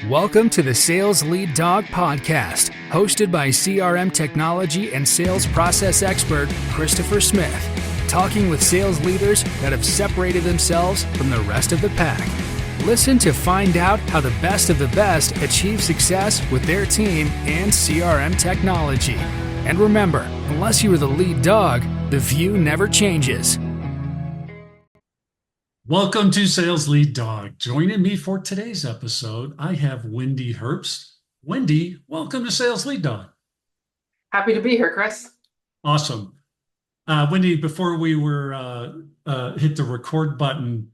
Welcome to the Sales Lead Dog Podcast, hosted by CRM technology and sales process expert Christopher Smith, talking with sales leaders that have separated themselves from the rest of the pack. Listen to find out how the best of the best achieve success with their team and CRM technology. And remember, unless you are the lead dog, the view never changes. Welcome to Sales Lead Dog. Joining me for today's episode, I have Wendy Herbst. Wendy, welcome to Sales Lead Dog. Happy to be here, Chris. Awesome. Wendy, before we were hit the record button,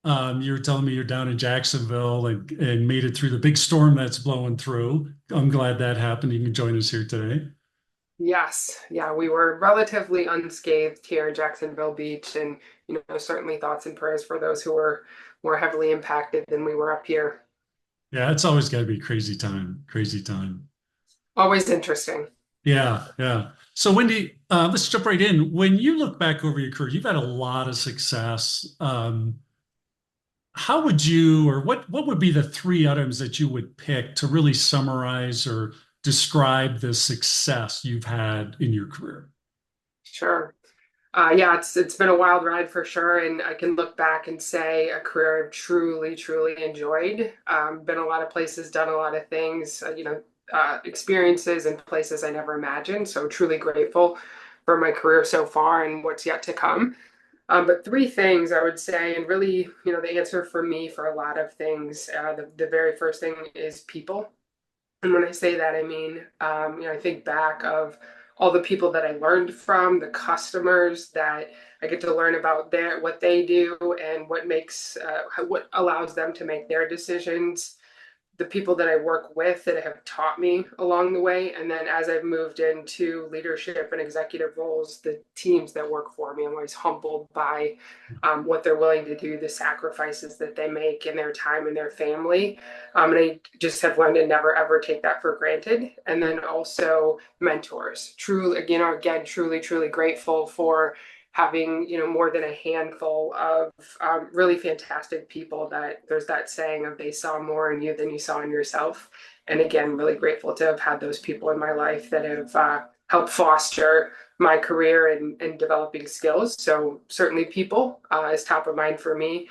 you were telling me you're down in Jacksonville and made it through the big storm that's blowing through. I'm glad that happened. You can join us here today. Yes. Yeah, we were relatively unscathed here in Jacksonville Beach, and certainly thoughts and prayers for those who were more heavily impacted than we were up here. Yeah, it's always got to be crazy time. Crazy time. Always interesting. Yeah. So Wendy, let's jump right in. When you look back over your career, you've had a lot of success. How would you, or what would be the three items that you would pick to really summarize or describe the success you've had in your career? Sure. Yeah, it's been a wild ride for sure, and I can look back and say a career I've truly enjoyed. Been a lot of places, done a lot of things, experiences and places I never imagined. So truly grateful for my career so far and what's yet to come. But three things I would say, and really, the answer for me for a lot of things, the very first thing is people. And when I say that, I mean, I think back of all the people that I learned from, the customers that I get to learn about what they do and what allows them to make their decisions, the people that I work with that have taught me along the way. And then as I've moved into leadership and executive roles, the teams that work for me, I'm always humbled by what they're willing to do, the sacrifices that they make in their time and their family. And I just have learned to never, ever take that for granted. And then also mentors. Truly, again, truly grateful for having more than a handful of really fantastic people that there's that saying of they saw more in you than you saw in yourself. And again, really grateful to have had those people in my life that have helped foster my career and developing skills. So certainly people is top of mind for me.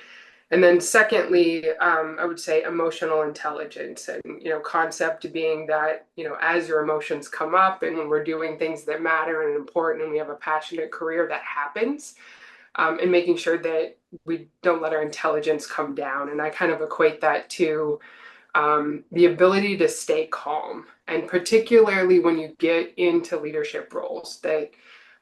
And then secondly, I would say emotional intelligence, and concept being that as your emotions come up and when we're doing things that matter and important and we have a passionate career, that happens, and making sure that we don't let our intelligence come down. And I kind of equate that to the ability to stay calm, and particularly when you get into leadership roles that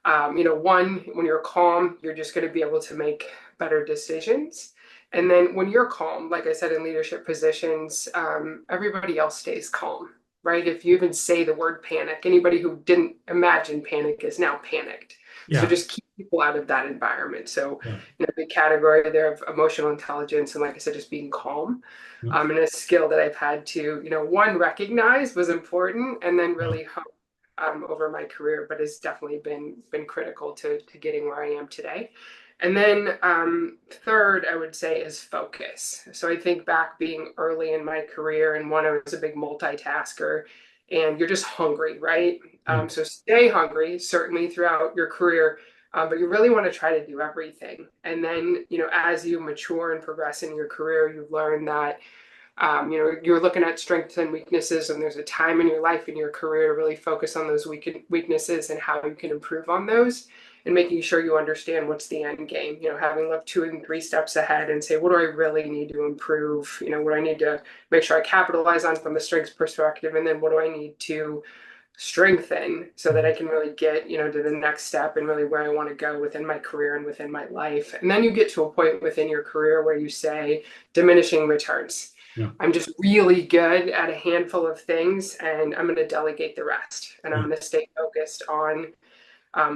one, when you're calm, you're just going to be able to make better decisions. And then when you're calm, like I said, in leadership positions, everybody else stays calm, right? If you even say the word panic, anybody who didn't imagine panic is now panicked. Yeah. So just keep people out of that environment. So, Yeah. the category there of emotional intelligence and, like I said, just being calm, Yeah. and a skill that I've had to, one, recognize was important, and then really hone over my career, but has definitely been critical to getting where I am today. And then third, I would say, is focus. So I think back being early in my career, and one, I was a big multitasker, and you're just hungry, right? So stay hungry, certainly throughout your career, but you really want to try to do everything. And then, as you mature and progress in your career, you learn that you're looking at strengths and weaknesses, and there's a time in your life, in your career, to really focus on those weaknesses and how you can improve on those, and making sure you understand what's the end game, having looked 2 and 3 steps ahead and say, what do I really need to improve? What do I need to make sure I capitalize on from a strengths perspective? And then what do I need to strengthen so that I can really get, to the next step and really where I want to go within my career and within my life. And then you get to a point within your career where you say diminishing returns. Yeah. I'm just really good at a handful of things, and I'm going to delegate the rest. And I'm going to stay focused on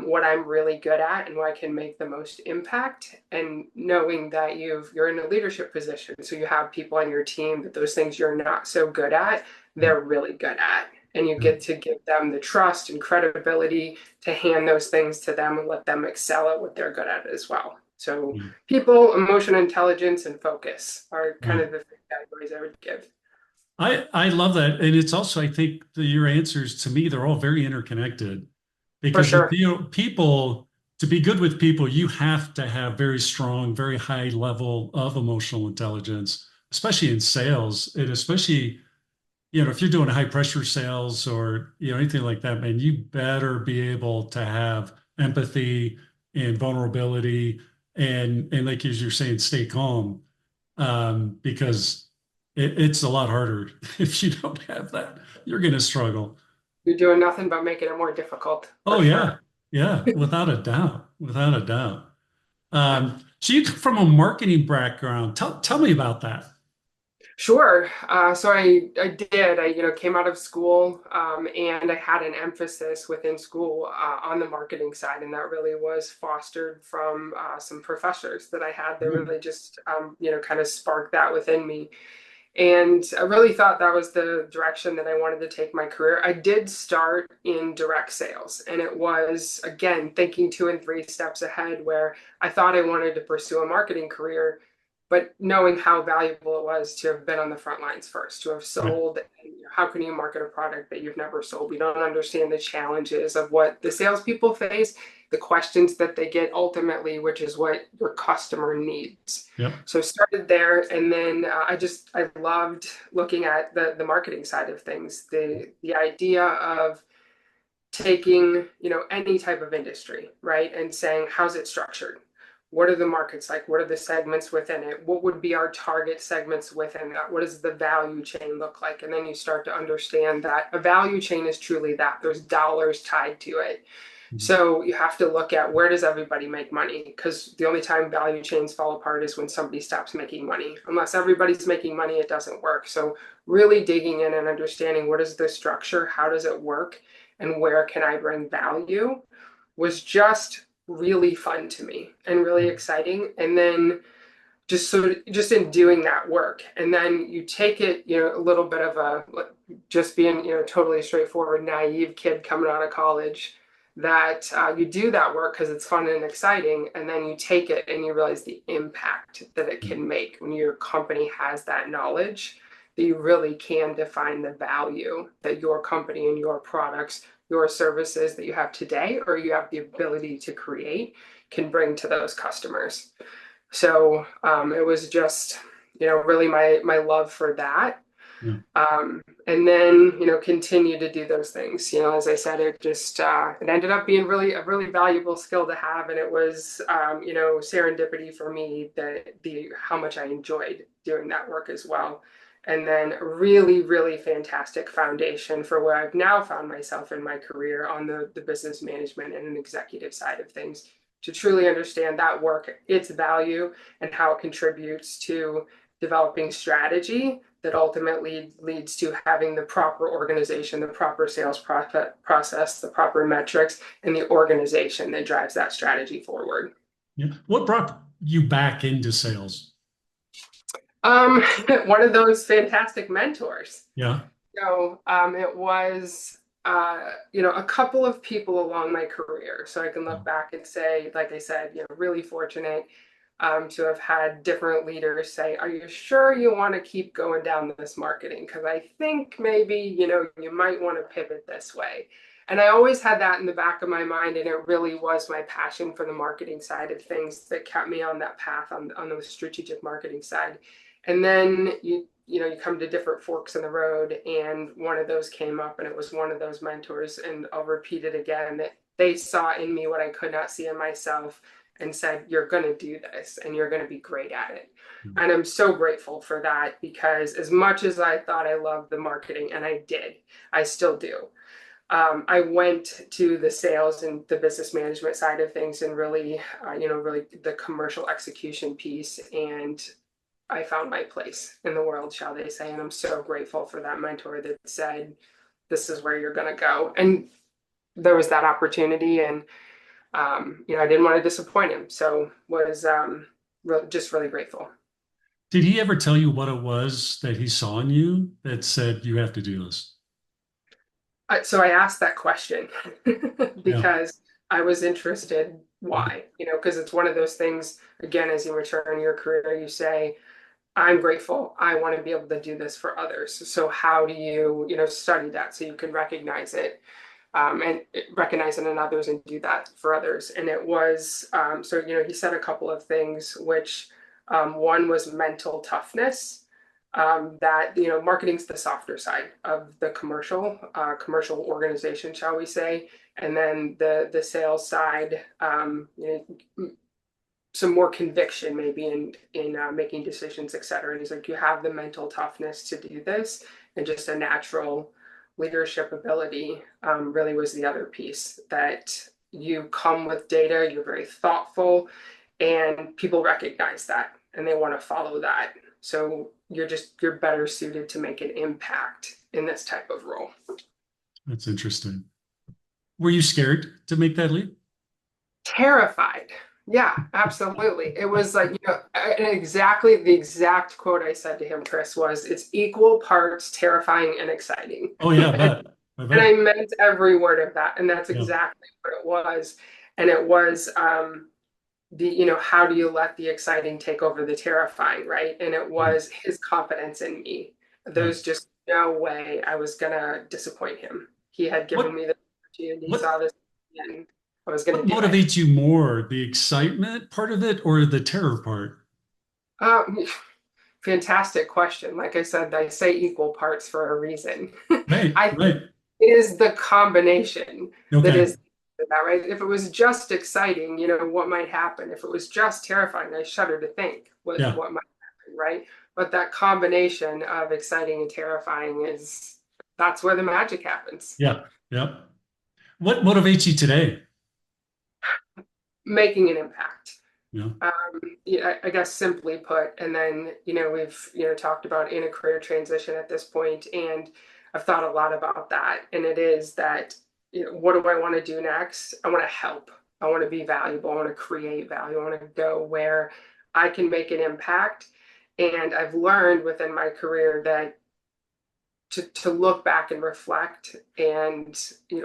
what I'm really good at and where I can make the most impact. And knowing that you're in a leadership position, so you have people on your team that those things you're not so good at, they're really good at. And you get to give them the trust and credibility to hand those things to them and let them excel at what they're good at as well. So people, emotional intelligence, and focus are kind of the three categories I would give. I love that. And it's also, I think your answers to me, they're all very interconnected For because with sure. people, to be good with people, you have to have very strong, very high level of emotional intelligence, especially in sales. And especially, if you're doing high pressure sales or, anything like that, man, you better be able to have empathy and vulnerability and like as you're saying, stay calm, because it's a lot harder if you don't have that. You're going to struggle. You're doing nothing but making it more difficult, for Oh sure. yeah, yeah, without a doubt, without a doubt. So you come from a marketing background. Tell me about that. Sure. So I did. Came out of school, and I had an emphasis within school on the marketing side, and that really was fostered from some professors that I had that Right. really just, kind of sparked that within me. And I really thought that was the direction that I wanted to take my career. I did start in direct sales, and it was, again, thinking 2 and 3 steps ahead, where I thought I wanted to pursue a marketing career, but knowing how valuable it was to have been on the front lines first, to have Right. sold. How can you market a product that you've never sold? We don't understand the challenges of what the salespeople face, the questions that they get ultimately, which is what your customer needs. Yep. So started there, and then I loved looking at the marketing side of things, the idea of taking, any type of industry, right, and saying, how's it structured? What are the markets like? What are the segments within it? What would be our target segments within that? What does the value chain look like? And then you start to understand that a value chain is truly that. There's dollars tied to it. Mhm. So you have to look at, where does everybody make money? Because the only time value chains fall apart is when somebody stops making money. Unless everybody's making money, it doesn't work. So really digging in and understanding, what is the structure, how does it work, and where can I bring value, was just really fun to me and really exciting. And then just in doing that work, and then you take it, a little bit of a, just being, totally straightforward naive kid coming out of college, that you do that work because it's fun and exciting, and then you take it and you realize the impact that it can make when your company has that knowledge, that you really can define the value that your company and your products, your services that you have today, or you have the ability to create, can bring to those customers. So it was just, really my love for that. Yeah. And then, continue to do those things. As I said, it just it ended up being really a really valuable skill to have, and it was, serendipity for me, that the how much I enjoyed doing that work as well. And then really, really fantastic foundation for where I've now found myself in my career on the business management and an executive side of things, to truly understand that work, its value, and how it contributes to developing strategy that ultimately leads to having the proper organization, the proper sales process, the proper metrics, and the organization that drives that strategy forward. Yeah. What brought you back into sales? Um, One of those fantastic mentors. Yeah. So it was, a couple of people along my career. So I can Yeah. look back and say, like I said, really fortunate to have had different leaders say, are you sure you want to keep going down this marketing? Because I think maybe, you might want to pivot this way. And I always had that in the back of my mind. And it really was my passion for the marketing side of things that kept me on that path, on the strategic marketing side. And then you come to different forks in the road, and one of those came up, and it was one of those mentors, and I'll repeat it again, that they saw in me what I could not see in myself, and said, you're going to do this and you're going to be great at it. And I'm so grateful for that, because as much as I thought I loved the marketing, and I did, I still do. I went to the sales and the business management side of things, and really, really the commercial execution piece. And I found my place in the world, shall they say. And I'm so grateful for that mentor that said, this is where you're going to go. And there was that opportunity. And I didn't want to disappoint him. So was just really grateful. Did he ever tell you what it was that he saw in you that said you have to do this? So I asked that question Yeah. because I was interested. Why? Because it's one of those things, again, as you mature in your career, you say, I'm grateful. I want to be able to do this for others. So how do you, study that so you can recognize it, and recognize it in others and do that for others? And it was, he said a couple of things, which one was mental toughness. That marketing's the softer side of the commercial organization, shall we say, and then the sales side, some more conviction maybe in making decisions, et cetera. And he's like, you have the mental toughness to do this, and just a natural leadership ability really was the other piece, that you come with data, you're very thoughtful, and people recognize that and they want to follow that. So you're better suited to make an impact in this type of role. That's interesting. Were you scared to make that leap? Terrified. Yeah, absolutely. It was like, and exactly the exact quote I said to him, Chris, was, it's equal parts terrifying and exciting. Oh yeah, I bet. I bet. And I meant every word of that. And that's Yeah. exactly what it was. And it was how do you let the exciting take over the terrifying, right? And it was his confidence in me. There's just no way I was gonna disappoint him. He had given me the opportunity, what- saw this, and I was gonna What do it. motivates you more, the excitement part of it or the terror part? Fantastic question. Like I said, I say equal parts for a reason. Right, I think right. it is the combination that Okay. is that, right? If it was just exciting, what might happen? If it was just terrifying, I shudder to think what Yeah. might happen, right? But that combination of exciting and terrifying that's where the magic happens. Yeah. Yeah. What motivates you today? Making an impact. Yeah. I guess simply put, and then we've talked about in a career transition at this point, and I've thought a lot about that. And it is that, what do I want to do next? I want to help. I want to be valuable. I want to create value. I want to go where I can make an impact. And I've learned within my career that to look back and reflect and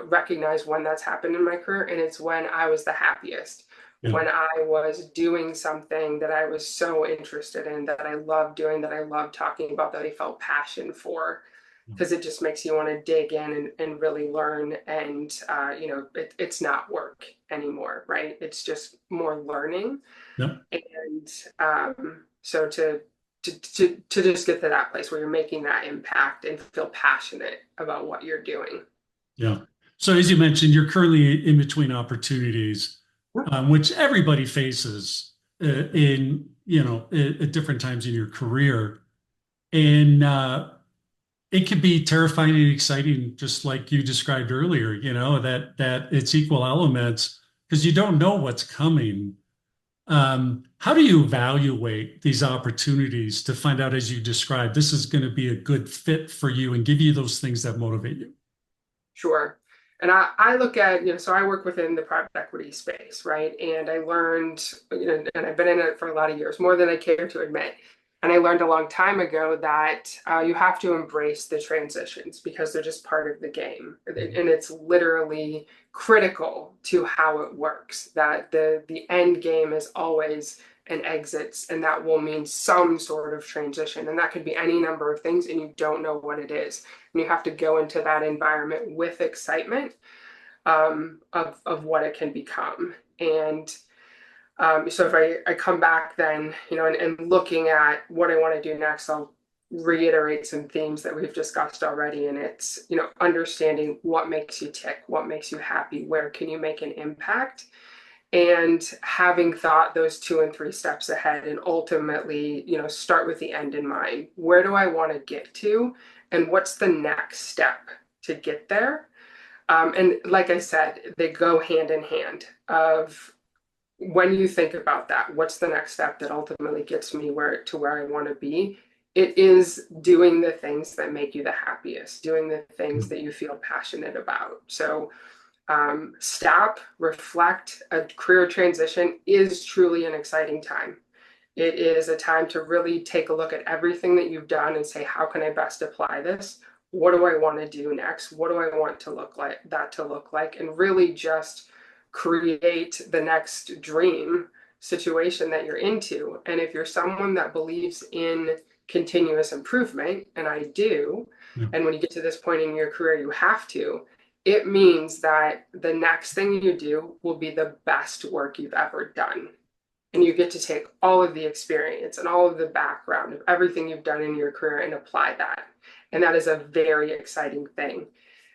recognize when that's happened in my career, and it's when I was the happiest, when I was doing something that I was so interested in, that I loved doing, that I loved talking about, that I felt passion for, because it just makes you want to dig in and really learn. And it's not work anymore, right? It's just more learning. Yeah. And so to just get to that place where you're making that impact and feel passionate about what you're doing. Yeah. So as you mentioned, you're currently in between opportunities, which everybody faces at different times in your career. And it can be terrifying and exciting, just like you described earlier, that it's equal elements because you don't know what's coming. How do you evaluate these opportunities to find out, as you described, this is going to be a good fit for you and give you those things that motivate you? Sure. And I look at, so I work within the private equity space, right? And I learned, and I've been in it for a lot of years, more than I care to admit. And I learned a long time ago that you have to embrace the transitions because they're just part of the game. And it's literally critical to how it works, that the end game is always an exit, and that will mean some sort of transition. And that could be any number of things, and you don't know what it is. And you have to go into that environment with excitement of what it can become. And so if I come back then, and looking at what I want to do next, I'll reiterate some themes that we've discussed already. And it's, understanding what makes you tick, what makes you happy, where can you make an impact, and having thought those 2 and 3 steps ahead, and ultimately, start with the end in mind. Where do I want to get to, and what's the next step to get there? And like I said, they go hand in hand. Of when you think about that, what's the next step that ultimately gets me where I want to be? It is doing the things that make you the happiest, doing the things that you feel passionate about. So stop, reflect. A career transition is truly an exciting time. It is a time to really take a look at everything that you've done and say, how can I best apply this? What do I want to do next? What do I want to look like, and really just create the next dream situation that you're into. And if you're someone that believes in continuous improvement, and I do, Yeah. and when you get to this point in your career, you have to, it means that the next thing you do will be the best work you've ever done. And you get to take all of the experience and all of the background of everything you've done in your career and apply that. And that is a very exciting thing.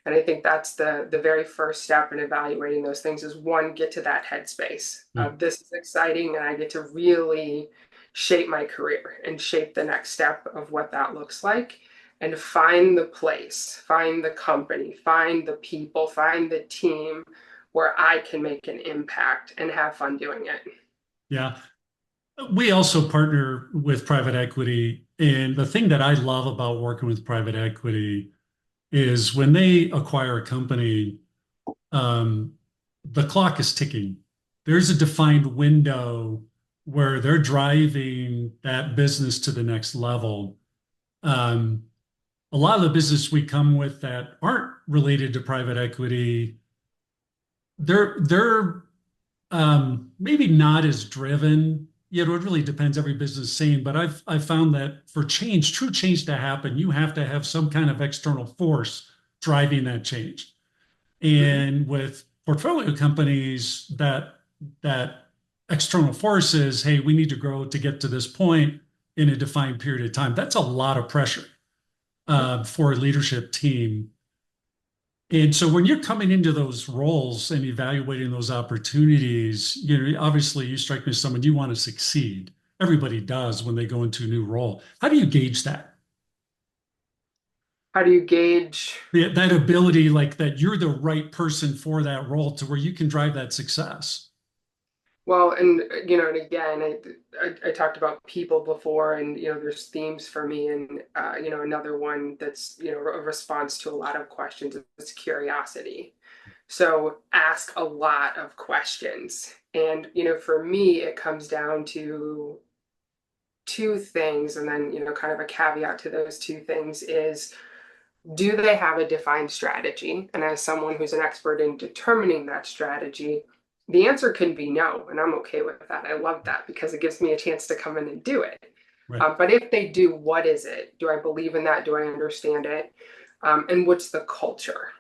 And I think that's the very first step in evaluating those things is one, get to that headspace Yeah. of this is exciting and I get to really shape my career and shape the next step of what that looks like, and find the place, find the company, find the people, find the team where I can make an impact and have fun doing it. Yeah. We also partner with private equity. And the thing that I love about working with private equity is when they acquire a company, um, the clock is ticking. There's a defined window where they're driving that business to the next level. Um, a lot of the business we come with that aren't related to private equity, they're maybe not as driven. You know, it really depends every business scene, but I've found that for change, true change to happen, you have to have some kind of external force driving that change. Mhm. And with portfolio companies, that external force is, hey, we need to grow to get to this point in a defined period of time. That's a lot of pressure for a leadership team. And so when you're coming into those roles and evaluating those opportunities, you know, obviously you strike me as someone you want to succeed. Everybody does when they go into a new role. How do you gauge that? How do you gauge? That ability, like that you're the right person for that role to where you can drive that success. Well, and and again, I talked about people before, and there's themes for me, and another one that's a response to a lot of questions is curiosity. So ask a lot of questions, and for me, it comes down to two things, and then kind of a caveat to those two things is, do they have a defined strategy? And as someone who's an expert in determining that strategy, the answer can be no, and I'm okay with that. I love that because it gives me a chance to come in and do it. Right. But if they do, what is it? Do I believe in that? Do I understand it? And what's the culture?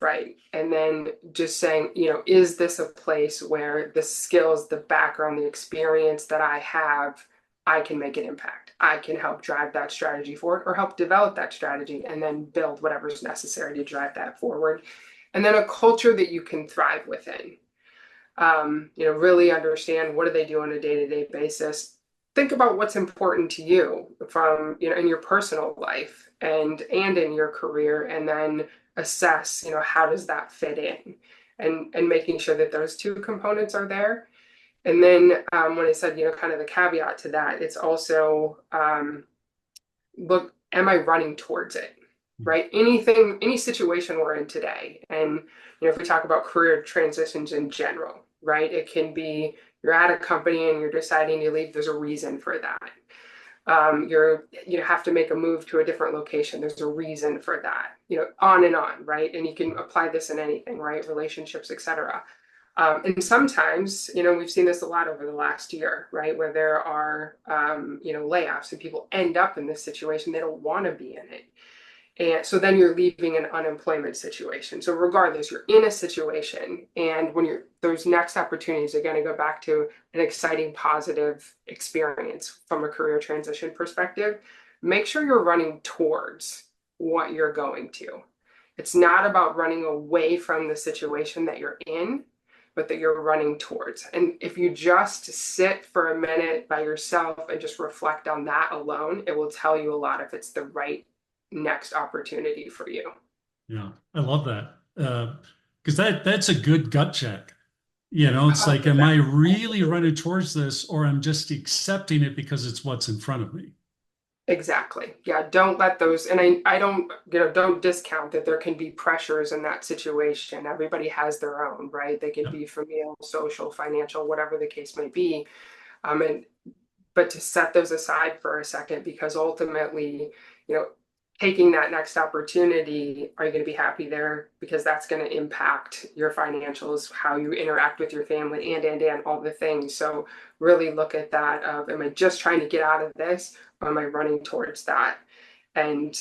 Right. And then just saying, is this a place where the skills, the background, the experience that I have, I can make an impact. I can help drive that strategy forward or help develop that strategy and then build whatever's necessary to drive that forward. And then a culture that you can thrive within. Really understand what do they do on a day-to-day basis. Think about what's important to you from, in your personal life and in your career, and then assess, how does that fit in, and making sure that those two components are there. And then when I said, kind of the caveat to that, it's also look, am I running towards it? Right? Anything, any situation we're in today. And, if we talk about career transitions in general, right? It can be you're at a company and you're deciding to leave, there's a reason for that. You have to make a move to a different location. There's a reason for that, on and on, right? And you can apply this in anything, right? Relationships, etc. And sometimes, we've seen this a lot over the last year, right? Where there are, layoffs and people end up in this situation. They don't want to be in it. And so then you're leaving an unemployment situation. So regardless, you're in a situation, and when those next opportunities are going to go back to an exciting, positive experience from a career transition perspective, make sure you're running towards what you're going to. It's not about running away from the situation that you're in, but that you're running towards. And if you just sit for a minute by yourself and just reflect on that alone, it will tell you a lot if it's the right next opportunity for you. Yeah, I love that. Because that's a good gut check. You know, it's like, am I really running towards this, or I'm just accepting it because it's what's in front of me? Exactly. Yeah, don't let those, and I don't, don't discount that there can be pressures in that situation. Everybody has their own, right? They could Yep. be familial, social, financial, whatever the case may be. And but to set those aside for a second, because ultimately, you know, taking that next opportunity, are you going to be happy there? Because that's going to impact your financials, how you interact with your family, and all the things. So really look at that of, am I just trying to get out of this, or am I running towards that? And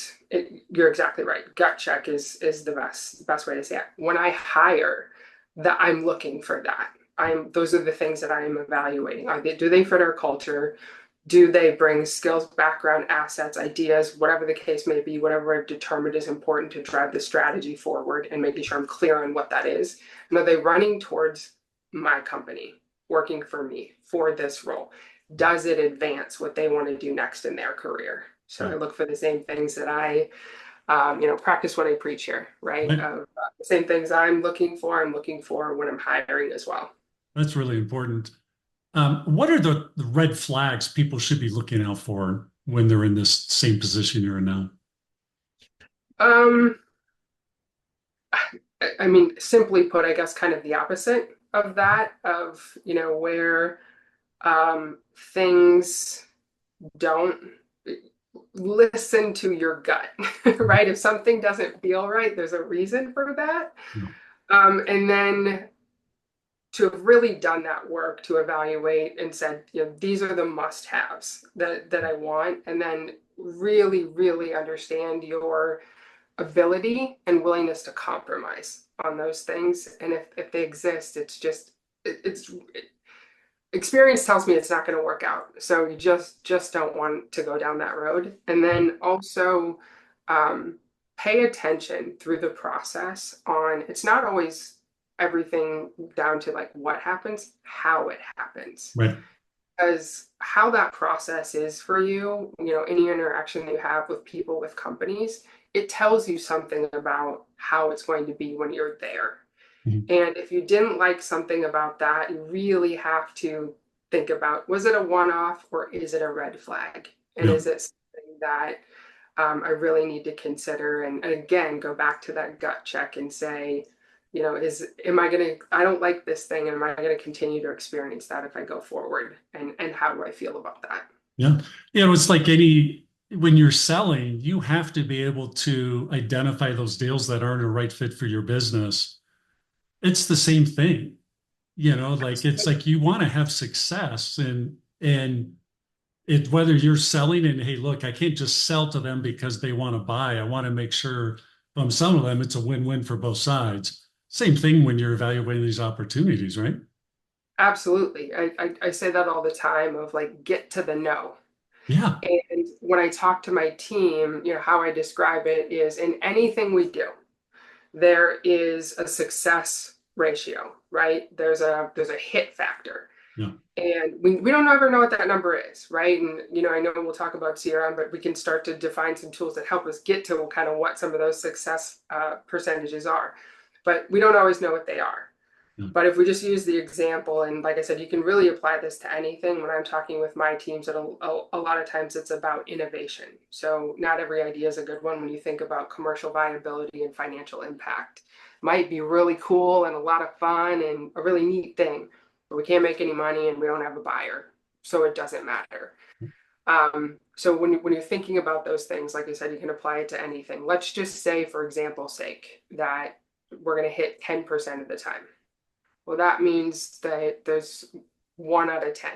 you're exactly right. Gut check is the best way to say it. When I hire, that I'm looking for that. Those are the things that I am evaluating. Do they fit our culture? Do they bring skills, background, assets, ideas, whatever the case may be, whatever I've determined is important to drive the strategy forward, and making sure I'm clear on what that is? And are they running towards my company, working for me for this role? Does it advance what they want to do next in their career? So I look for the same things that I, practice what I preach here, right? Right. The same things I'm looking for when I'm hiring as well. That's really important. What are the red flags people should be looking out for when they're in this same position you're in now? Um, I mean, simply put, I guess kind of the opposite of that, of, where things don't listen to your gut, right? If something doesn't feel right, there's a reason for that. Yeah. And then to have really done that work to evaluate and said, these are the must-haves that I want, and then really, really understand your ability and willingness to compromise on those things. And if they exist, it's experience tells me it's not going to work out. So you just don't want to go down that road. And then also pay attention through the process on, it's not always everything down to like what happens, how it happens. Right. Because how that process is for you, any interaction that you have with people, with companies, it tells you something about how it's going to be when you're there. Mhm. And if you didn't like something about that, you really have to think about, was it a one-off or is it a red flag? And Yeah. is it something that I really need to consider? And again, go back to that gut check and say, I don't like this thing, and am I going to continue to experience that if I go forward? And how do I feel about that? Yeah. It's like when you're selling, you have to be able to identify those deals that aren't a right fit for your business. It's the same thing, like it's like you want to have success and whether you're selling and hey, look, I can't just sell to them because they want to buy. I want to make sure from some of them it's a win-win for both sides. Same thing when you're evaluating these opportunities, right? Absolutely. I say that all the time of like, get to the no. Yeah. And when I talk to my team, how I describe it is, in anything we do, there is a success ratio, right? There's a hit factor. Yeah. And we don't ever know what that number is, right? And I know we'll talk about CRM, but we can start to define some tools that help us get to kind of what some of those success percentages are. But we don't always know what they are. Yeah. But if we just use the example, and like I said, you can really apply this to anything. When I'm talking with my teams, that a lot of times it's about innovation. So not every idea is a good one when you think about commercial viability and financial impact. Might be really cool and a lot of fun and a really neat thing, but we can't make any money and we don't have a buyer, so it doesn't matter. So when you're thinking about those things, like I said, you can apply it to anything. Let's just say, for example's sake, that we're going to hit 10% of the time. Well, that means that there's 1 out of 10.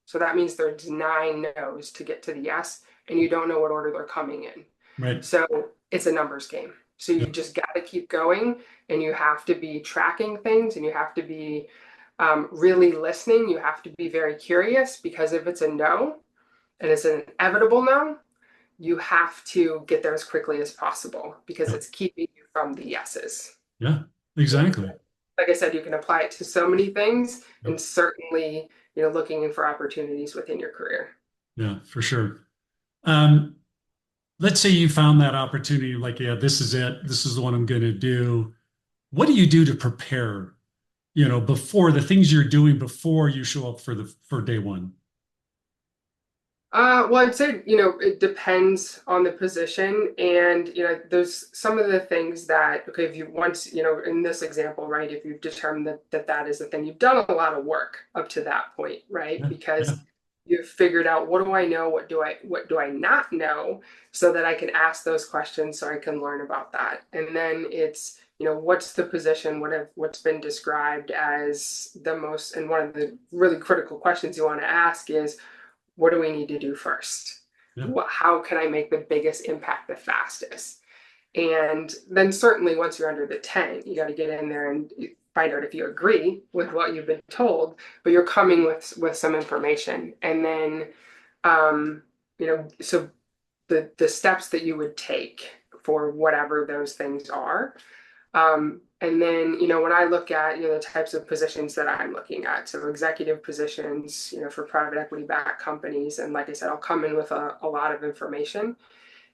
So that means there's 9 no's to get to the yes, and you don't know what order they're coming in. Right. So it's a numbers game. So you Yeah. just got to keep going, and you have to be tracking things, and you have to be really listening. You have to be very curious, because if it's a no, and it's an inevitable no, you have to get there as quickly as possible, because Yeah. it's keeping you from the yeses. Yeah. Exactly. Like I said, you can apply it to so many things, Yep. and certainly, looking for opportunities within your career. Yeah, for sure. Um, let's say you found that opportunity, like, yeah, this is it. This is the one I'm going to do. What do you do to prepare, before the things you're doing before you show up for day one? Well, I'd say, it depends on the position. And, there's some of the things that, okay, if you once, in this example, right, if you've determined that is the thing, you've done a lot of work up to that point, right? Yeah. Because Yeah. you've figured out what do I know, what do I not know, so that I can ask those questions so I can learn about that. And then it's, what's the position, what's been described as the most, and one of the really critical questions you want to ask is, what do we need to do first? Yeah. How can I make the biggest impact the fastest? And then certainly once you're under the tent, you got to get in there and find out if you agree with what you've been told, but you're coming with some information. And then so the steps that you would take for whatever those things are. And then, when I look at, the types of positions that I'm looking at, so executive positions, for private equity backed companies. And like I said, I'll come in with a lot of information.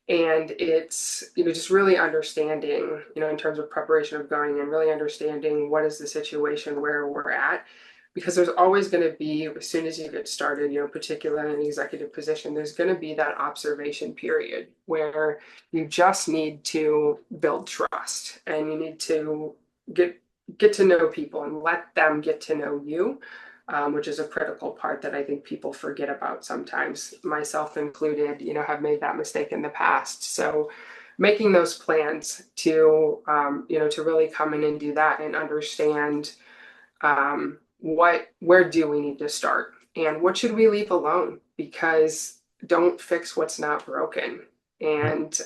And it's, just really understanding, in terms of preparation of going in, really understanding what is the situation where we're at. Because there's always going to be, as soon as you get started, particularly in an executive position, there's going to be that observation period where you just need to build trust and you need to get to know people and let them get to know you, which is a critical part that I think people forget about sometimes, myself included, have made that mistake in the past. So making those plans to, to really come in and do that and understand where do we need to start and what should we leave alone, because don't fix what's not broken, and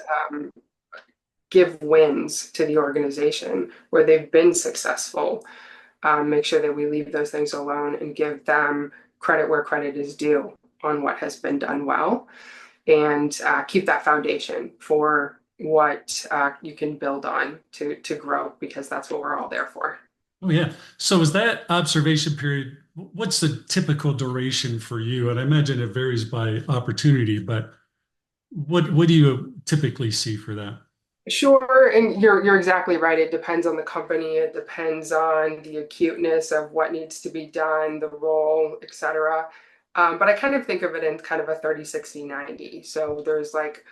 give wins to the organization where they've been successful. Make sure that we leave those things alone and give them credit where credit is due on what has been done well, and keep that foundation for what you can build on to grow, because that's what we're all there for. Oh, yeah. So is that observation period, what's the typical duration for you? And I imagine it varies by opportunity, but what do you typically see for that? Sure, and you're exactly right. It depends on the company. It depends on the acuteness of what needs to be done, the role, etc. But I kind of think of it in kind of a 30, 60, 90. So there's like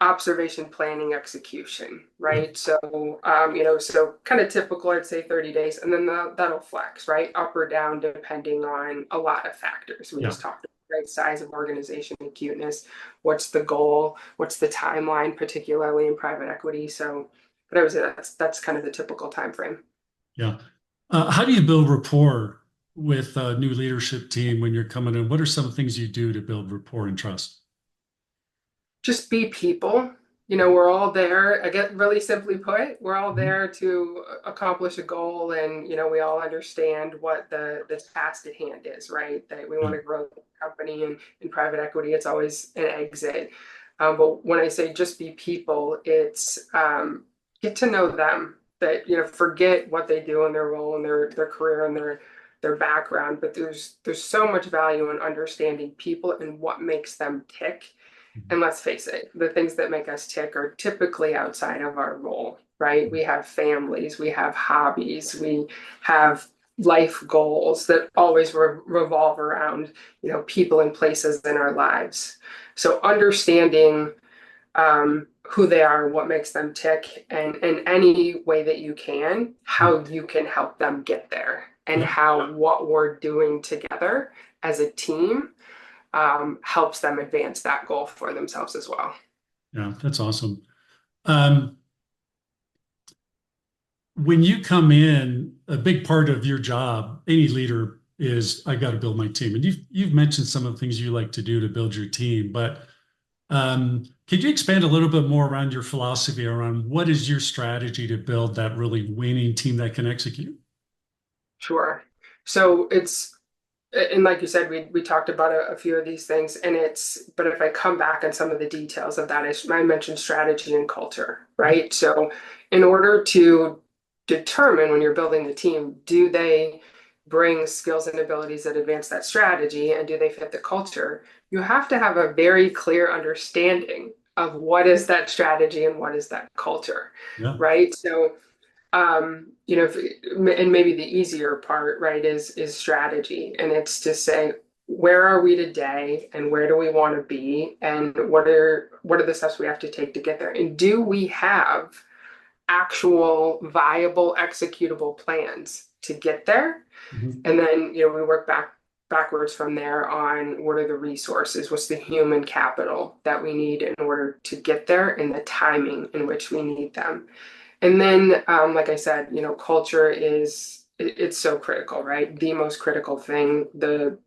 observation, planning, execution, Yeah. right? So so kind of typical, I'd say 30 days, and then that'll flex, right? Up or down depending on a lot of factors. We Yeah. just talked about, right, size of organization, acuteness, what's the goal, what's the timeline, particularly in private equity. So, but I would say that's kind of the typical time frame. Yeah. How do you build rapport with a new leadership team when you're coming in? What are some things you do to build rapport and trust? Just be people. We're all there. I get really simply put, we're all Mhm. there to accomplish a goal, and we all understand what the task at hand is, right? That we Yeah. want to grow the company, and in private equity, it's always an exit. But when I say just be people, it's get to know them. That forget what they do in their role and their career and their background, but there's so much value in understanding people and what makes them tick. Mhm. And let's face it, the things that make us tick are typically outside of our role, right? We have families, we have hobbies, we have life goals that always revolve around, people and places in our lives. So understanding who they are, what makes them tick, and in any way that you can, Yeah. how you can help them get there, and Yeah. how what we're doing together as a team helps them advance that goal for themselves as well. Yeah. That's awesome. Um, when you come in, a big part of your job, any leader, is I got to build my team. And you've mentioned some of the things you like to do to build your team, but could you expand a little bit more around your philosophy around what is your strategy to build that really winning team that can execute? Sure. So it's, and like you said, we talked about a few of these things, and but if I come back on some of the details of that, I mentioned strategy and culture, right? So in order to determine when you're building the team, do they bring skills and abilities that advance that strategy, and do they fit the culture? You have to have a very clear understanding of what is that strategy and what is that culture, Yeah. right? So and maybe the easier part, right, is strategy, and it's to say, where are we today and where do we want to be, and what are the steps we have to take to get there, and do we have actual viable executable plans to get there. Mhm. And then we work back backwards from there on what are the resources, what's the human capital that we need in order to get there, and the timing in which we need them. And then, like I said, culture it's so critical, right? The most critical thing.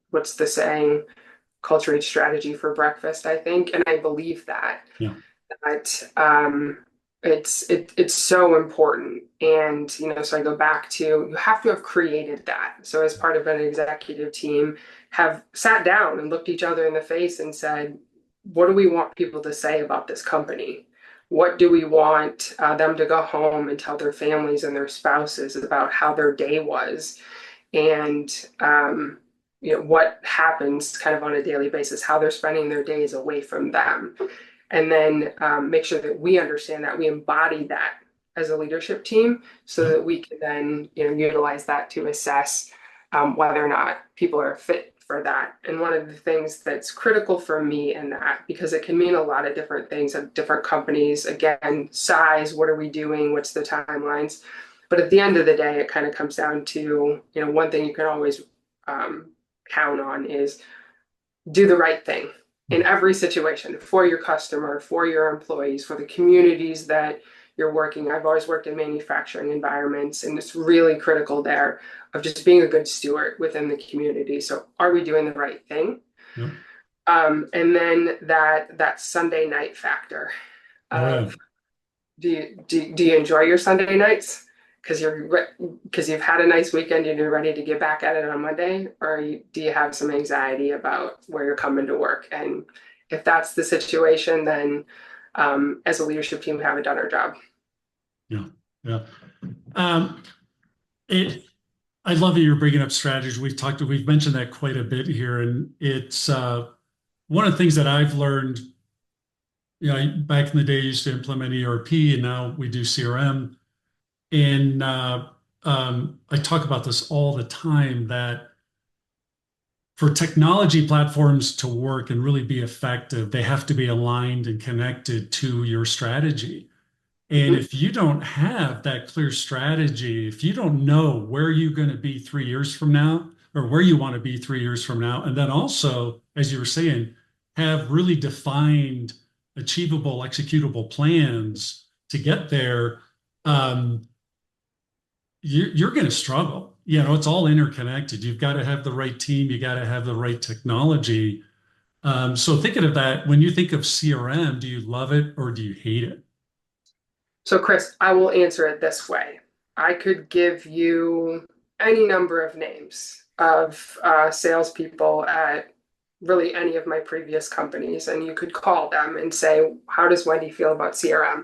What's the saying? Culture eats strategy for breakfast, I think, and I believe that. Yeah. That it's so important. And so I go back to, you have to have created that. So as part of an executive team, have sat down and looked each other in the face and said, what do we want people to say about this company? What do we want them to go home and tell their families and their spouses about how their day was? And what happens kind of on a daily basis, how they're spending their days away from them. And then make sure that we understand that, we embody that as a leadership team, so that we can then utilize that to assess whether or not people are fit for that. And one of the things that's critical for me in that, because it can mean a lot of different things at different companies, again, size, what are we doing, what's the timelines, but at the end of the day, it kind of comes down to, one thing you can always count on is do the right thing in every situation, for your customer, for your employees, for the communities that you're working. I've always worked in manufacturing environments, and it's really critical there of just being a good steward within the community. So are we doing the right thing? Yep. And then that Sunday night factor of, do you enjoy your Sunday nights? Because you've had a nice weekend and you're ready to get back at it on Monday, or do you have some anxiety about where you're coming to work? And if that's the situation, then as a leadership team, we haven't done our job. Yeah, yeah. I love that you're bringing up strategy. We've mentioned that quite a bit here, and it's one of the things that I've learned. Back in the day, I used to implement ERP, and now we do CRM. And I talk about this all the time, that for technology platforms to work and really be effective, they have to be aligned and connected to your strategy. And if you don't have that clear strategy, if you don't know where you're going to be 3 years from now, or where you want to be 3 years from now, and then also, as you were saying, have really defined, achievable, executable plans to get there, you're going to struggle. It's all interconnected. You've got to have the right team. You got to have the right technology. So thinking of that, when you think of CRM, do you love it or do you hate it? So Chris, I will answer it this way. I could give you any number of names of salespeople at really any of my previous companies, and you could call them and say, how does Wendy feel about CRM?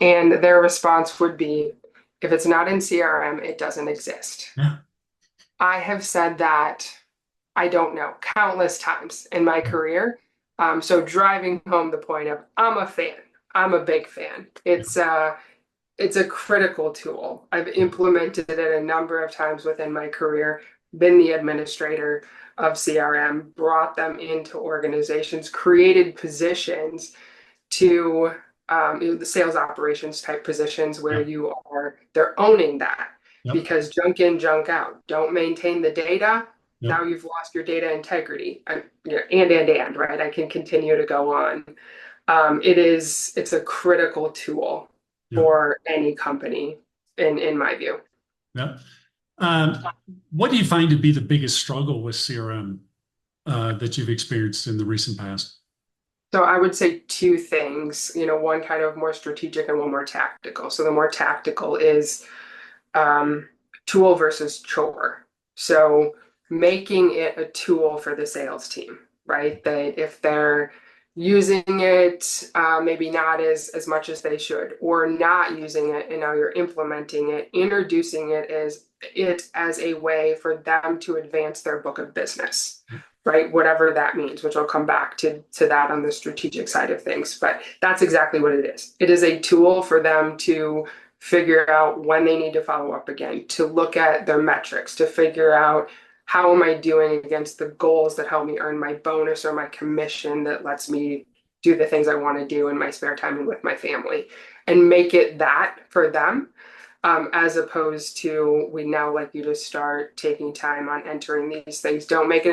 And their response would be, if it's not in CRM, it doesn't exist. Yeah. I have said that, I don't know, countless times in my career. So driving home the point of, I'm a fan. I'm a big fan. It's a critical tool. I've implemented it a number of times within my career, been the administrator of CRM, brought them into organizations, created positions to the sales operations type positions where they're owning that, because junk in, junk out, don't maintain the data. Now you've lost your data integrity, and right? I can continue to go on. It's a critical tool for any company in my view. Yeah. What do you find to be the biggest struggle with CRM that you've experienced in the recent past? So I would say two things, one kind of more strategic and one more tactical. So the more tactical is tool versus chore. So making it a tool for the sales team, right? That if they're using it, maybe not as much as they should, or not using it, and now you're implementing it, introducing it as a way for them to advance their book of business, right? Whatever that means, which I'll come back to that on the strategic side of things. But that's exactly what it is. It is a tool for them to figure out when they need to follow up again, to look at their metrics, to figure out, how am I doing against the goals that help me earn my bonus or my commission that lets me do the things I want to do in my spare time and with my family, and make it that for them. as opposed to we now like you to start taking time on entering these things. Don't make an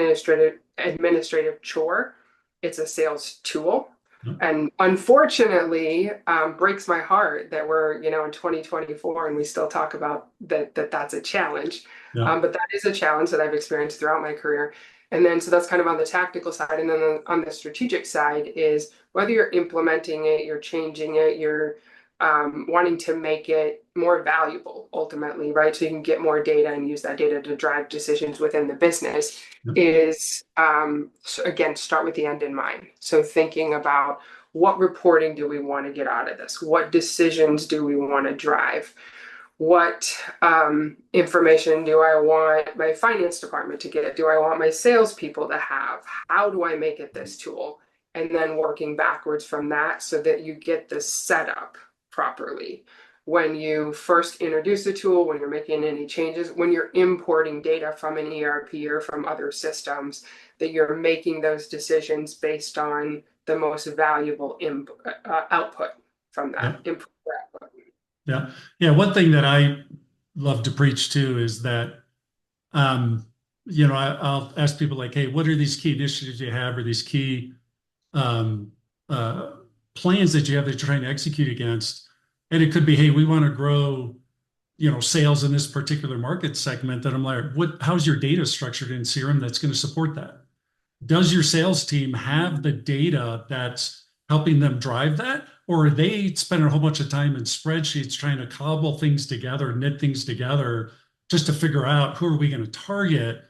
administrative chore. It's a sales tool. Yep. And unfortunately, breaks my heart that we're, in 2024 and we still talk about that's a challenge. Yeah. But that is a challenge that I've experienced throughout my career. And then, so that's kind of on the tactical side. And then on the strategic side is whether you're implementing it, you're changing it, you're wanting to make it more valuable ultimately, right? So you can get more data and use that data to drive decisions within the business Yep. is, so again, start with the end in mind. So thinking about what reporting do we want to get out of this? What decisions do we want to drive? What information do I want my finance department to get? Do I want my salespeople to have? How do I make it this tool? And then working backwards from that so that you get the setup properly. When you first introduce the tool, when you're making any changes, when you're importing data from an ERP or from other systems, that you're making those decisions based on the most valuable output from that input or output. Yeah. Yeah. One thing that I love to preach too is that, I'll ask people like, hey, what are these key initiatives you have or these key um, plans that you have that you're trying to execute against? And it could be, hey, we want to grow, sales in this particular market segment. That I'm like, how's your data structured in CRM that's going to support that? Does your sales team have the data that's helping them drive that? Or are they spending a whole bunch of time in spreadsheets trying to cobble things together, knit things together just to figure out who are we going to target?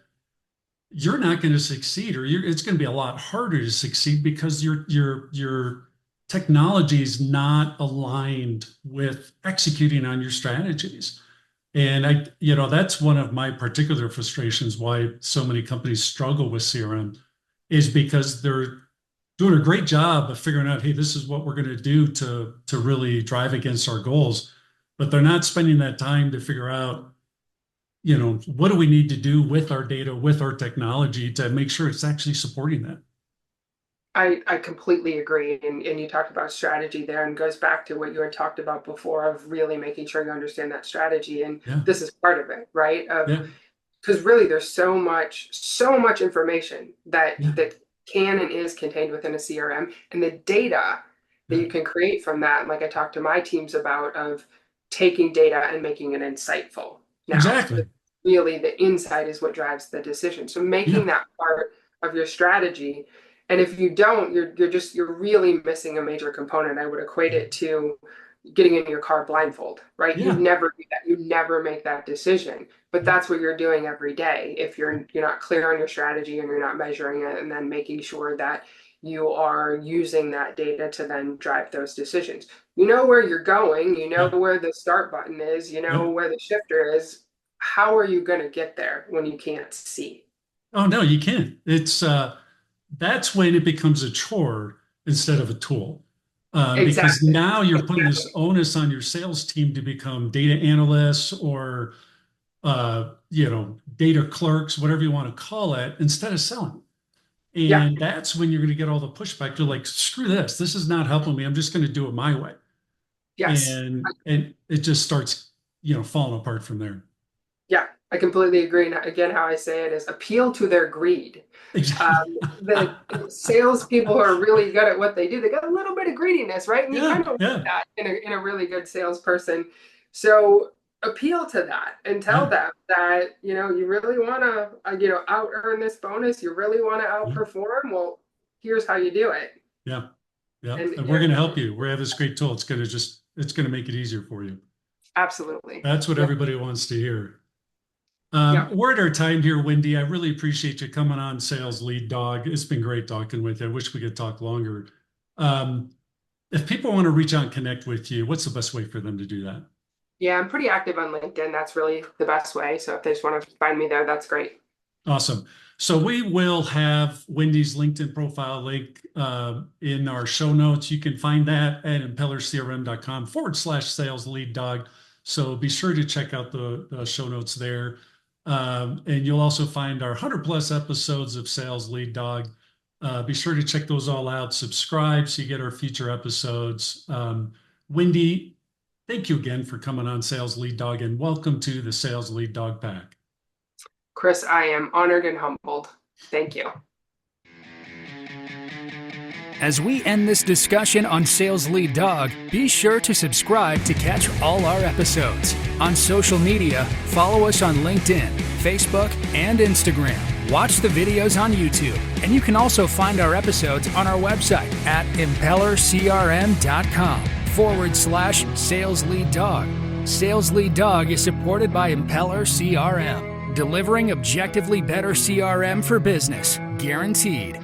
You're not going to succeed, or it's going to be a lot harder to succeed because your technology is not aligned with executing on your strategies. And that's one of my particular frustrations why so many companies struggle with CRM is because they're doing a great job of figuring out, hey, this is what we're going to do to really drive against our goals, but they're not spending that time to figure out, what do we need to do with our data, with our technology to make sure it's actually supporting that. I completely agree. And you talked about strategy there and goes back to what you had talked about before of really making sure you understand that strategy. And Yeah. this is part of it, right? Yeah. Because really there's so much information that Yeah. that can and is contained within a CRM, and the data that Yeah. you can create from that, like I talked to my teams about, of taking data and making it insightful. Now, Exactly. really the insight is what drives the decision. So making Yeah. that part of your strategy. And if you don't, you're really missing a major component. I would equate it to getting in your car blindfold, right? You Yeah. never do that. You never make that decision. But Yeah. that's what you're doing every day. If you're not clear on your strategy and you're not measuring it, and then making sure that you are using that data to then drive those decisions. You know where you're going, you know Yeah. where the start button is, you know Yep. where the shifter is. How are you going to get there when you can't see? Oh no, you can't. That's when it becomes a chore instead of a tool. Because Exactly. now you're putting this Exactly. onus on your sales team to become data analysts or data clerks, whatever you want to call it, instead of selling. Yeah. And that's when you're going to get all the pushback. You're like, screw this. This is not helping me. I'm just going to do it my way. Yes. And it just starts, falling apart from there. Yeah. I completely agree. And again, how I say it is appeal to their greed. Exactly. The salespeople who are really good at what they do, they got a little bit of greediness, right? And you Yeah. kind of want Yeah. that in a really good salesperson. So appeal to that and tell Yeah. them that, you really want to, out earn this bonus. You really want to Yeah. outperform. Well, here's how you do it. Yeah. Yeah. And And we're going to help you. We have this great tool. It's going to make it easier for you. absolutely. That's what Yep. everybody wants to hear. Yep. We're at our time here, Wendy. I really appreciate you coming on, Sales Lead Dog. It's been great talking with you. I wish we could talk longer. Um, if people want to reach out and connect with you, what's the best way for them to do that? Yeah, I'm pretty active on LinkedIn. That's really the best way. So if they just want to find me there, that's great. Awesome. So we will have Wendy's LinkedIn profile link in our show notes. You can find that at impellercrm.com/sales lead dog. So be sure to check out the show notes there. And you'll also find our 100 plus episodes of Sales Lead Dog. Be sure to check those all out. Subscribe so you get our future episodes. Wendy, Thank you again for coming on Sales Lead Dog, and welcome to the Sales Lead Dog Pack. Chris, I am honored and humbled. Thank you. As we end this discussion on Sales Lead Dog, be sure to subscribe to catch all our episodes. On social media, follow us on LinkedIn, Facebook, and Instagram. Watch the videos on YouTube, and you can also find our episodes on our website at impellercrm.com/Sales Lead Dog. Sales Lead Dog is supported by Impeller CRM, delivering objectively better CRM for business, guaranteed.